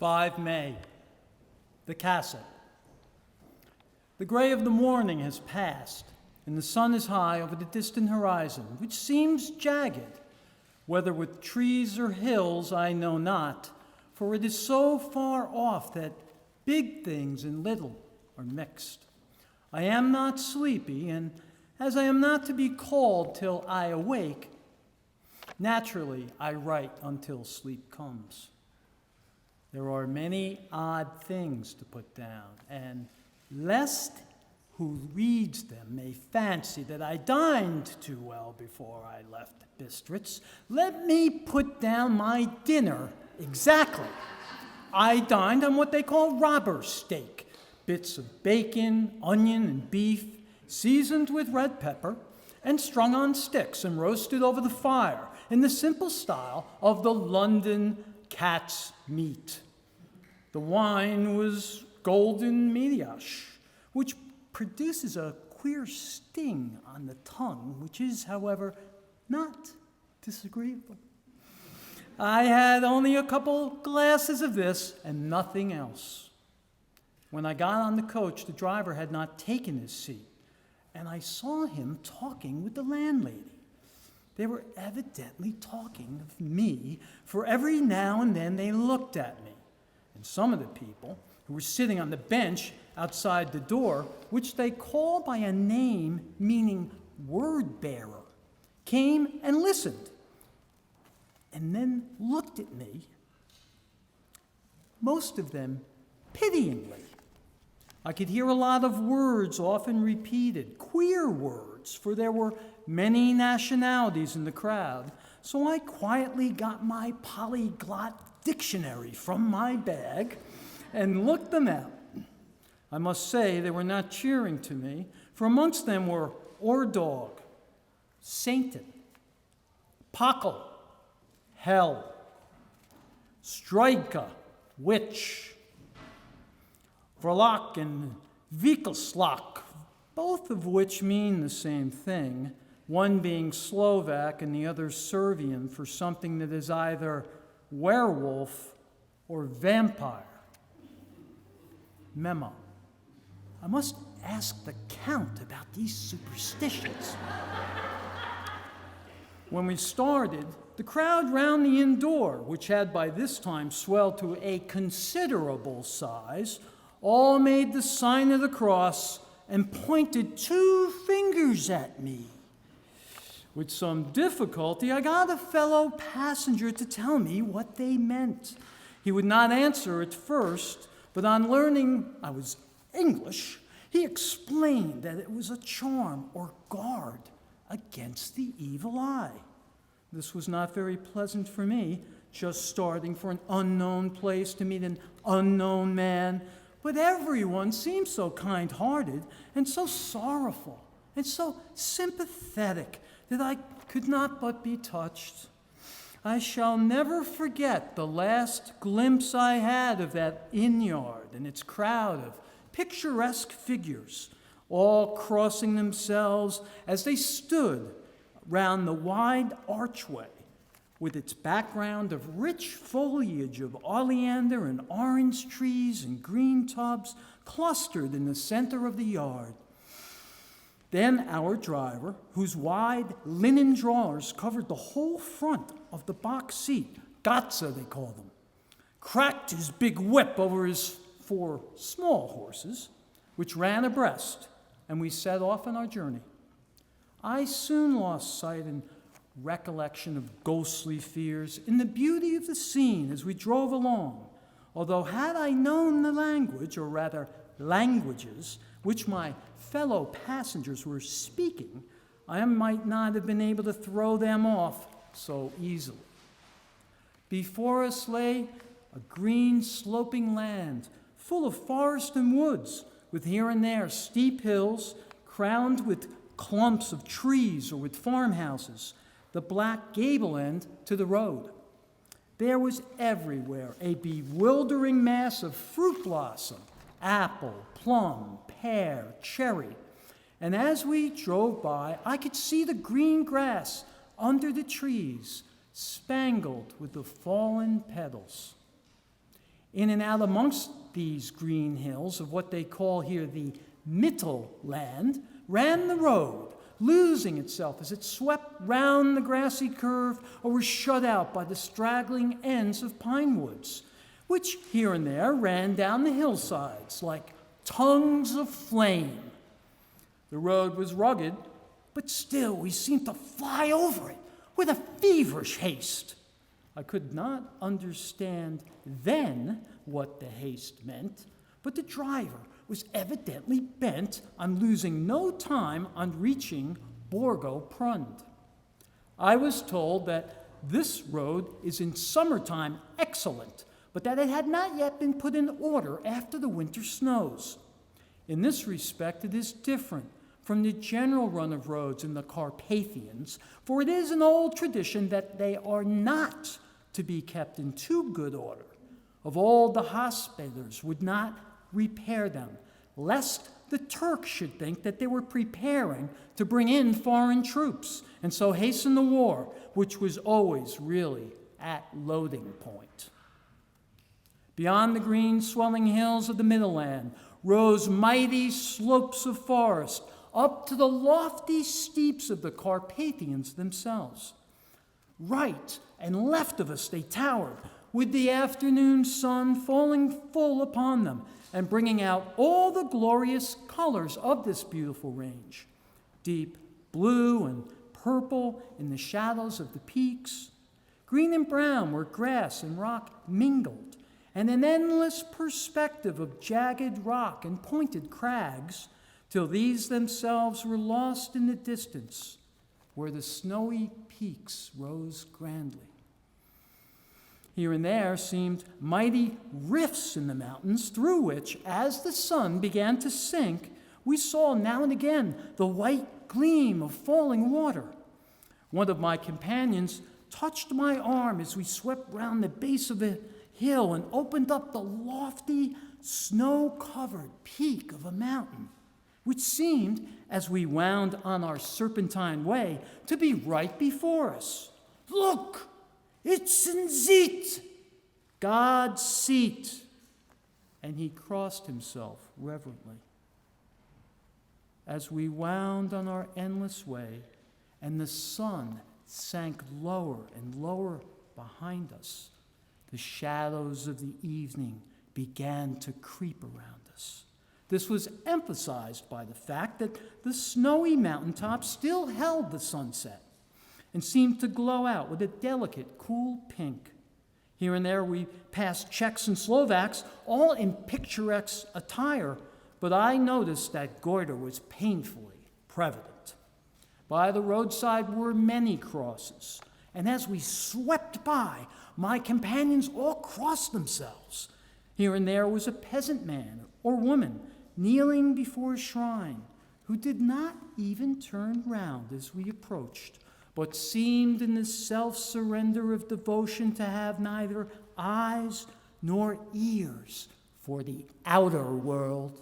5 May, the Castle. The gray of the morning has passed, and the sun is high over the distant horizon, which seems jagged. Whether with trees or hills, I know not, for it is so far off that big things and little are mixed. I am not sleepy, and as I am not to be called till I awake, naturally I write until sleep comes. There are many odd things to put down, and lest who reads them may fancy that I dined too well before I left Bistritz, let me put down my dinner exactly. I dined on what they call robber steak, bits of bacon, onion, and beef, seasoned with red pepper, and strung on sticks and roasted over the fire in the simple style of the London cat's meat. The wine was golden mediash, which produces a queer sting on the tongue, which is, however, not disagreeable. I had only a couple glasses of this and nothing else. When I got on the coach, the driver had not taken his seat, and I saw him talking with the landlady. They were evidently talking of me, for every now and then they looked at me. And some of the people who were sitting on the bench outside the door, which they call by a name meaning word bearer, came and listened, and then looked at me, most of them pityingly. I could hear a lot of words often repeated, queer words, for there were many nationalities in the crowd. So I quietly got my polyglot dictionary from my bag and looked them out. I must say they were not cheering to me, for amongst them were Ordog, Satan, Pockle, Hell, Strika, Witch, Verlach and Vikelslak, both of which mean the same thing, one being Slovak and the other Serbian for something that is either werewolf or vampire. Memo. I must ask the Count about these superstitions. When we started, the crowd round the inn door, which had by this time swelled to a considerable size, all made the sign of the cross and pointed 2 fingers at me. With some difficulty, I got a fellow passenger to tell me what they meant. He would not answer at first, but on learning I was English, he explained that it was a charm or guard against the evil eye. This was not very pleasant for me, just starting for an unknown place to meet an unknown man, but everyone seemed so kind-hearted and so sorrowful and so sympathetic that I could not but be touched. I shall never forget the last glimpse I had of that inn yard and its crowd of picturesque figures, all crossing themselves as they stood round the wide archway with its background of rich foliage of oleander and orange trees and green tubs clustered in the center of the yard. Then our driver, whose wide linen drawers covered the whole front of the box seat, Gotza they call them, cracked his big whip over his 4 small horses, which ran abreast, and we set off on our journey. I soon lost sight and recollection of ghostly fears in the beauty of the scene as we drove along, although had I known the language, or rather languages, which my fellow passengers were speaking, I might not have been able to throw them off so easily. Before us lay a green sloping land full of forest and woods, with here and there steep hills crowned with clumps of trees or with farmhouses, the black gable end to the road. There was everywhere a bewildering mass of fruit blossom, apple, plum, pear, cherry, and as we drove by, I could see the green grass under the trees, spangled with the fallen petals. In and out amongst these green hills of what they call here the Mittelland ran the road, losing itself as it swept round the grassy curve or was shut out by the straggling ends of pine woods, which here and there ran down the hillsides like tongues of flame. The road was rugged, but still we seemed to fly over it with a feverish haste. I could not understand then what the haste meant, but the driver was evidently bent on losing no time on reaching Borgo Prund. I was told that this road is in summertime excellent, but that it had not yet been put in order after the winter snows. In this respect, it is different from the general run of roads in the Carpathians, for it is an old tradition that they are not to be kept in too good order. Of old, the hospitallers would not repair them, lest the Turks should think that they were preparing to bring in foreign troops, and so hasten the war, which was always really at loading point. Beyond the green swelling hills of the Mittelland rose mighty slopes of forest up to the lofty steeps of the Carpathians themselves. Right and left of us they towered, with the afternoon sun falling full upon them and bringing out all the glorious colors of this beautiful range. Deep blue and purple in the shadows of the peaks, green and brown where grass and rock mingled, and an endless perspective of jagged rock and pointed crags, till these themselves were lost in the distance, where the snowy peaks rose grandly. Here and there seemed mighty rifts in the mountains, through which, as the sun began to sink, we saw now and again the white gleam of falling water. One of my companions touched my arm as we swept round the base of a hill and opened up the lofty, snow-covered peak of a mountain, which seemed, as we wound on our serpentine way, to be right before us. "Look! It's in sight! God's seat!" And he crossed himself reverently. As we wound on our endless way, and the sun sank lower and lower behind us, the shadows of the evening began to creep around us. This was emphasized by the fact that the snowy mountaintops still held the sunset and seemed to glow out with a delicate, cool pink. Here and there we passed Czechs and Slovaks, all in picturesque attire, but I noticed that goiter was painfully prevalent. By the roadside were many crosses, and as we swept by, my companions all crossed themselves. Here and there was a peasant man or woman kneeling before a shrine, who did not even turn round as we approached, but seemed in the self-surrender of devotion to have neither eyes nor ears for the outer world.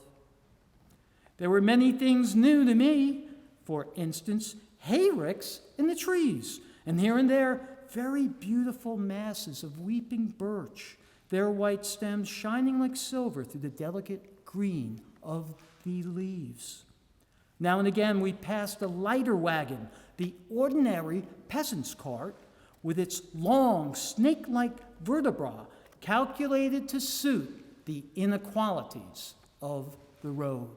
There were many things new to me. For instance, hayricks in the trees, and here and there very beautiful masses of weeping birch, their white stems shining like silver through the delicate green of the leaves. Now and again we passed a lighter wagon, the ordinary peasant's cart, with its long, snake-like vertebra calculated to suit the inequalities of the road.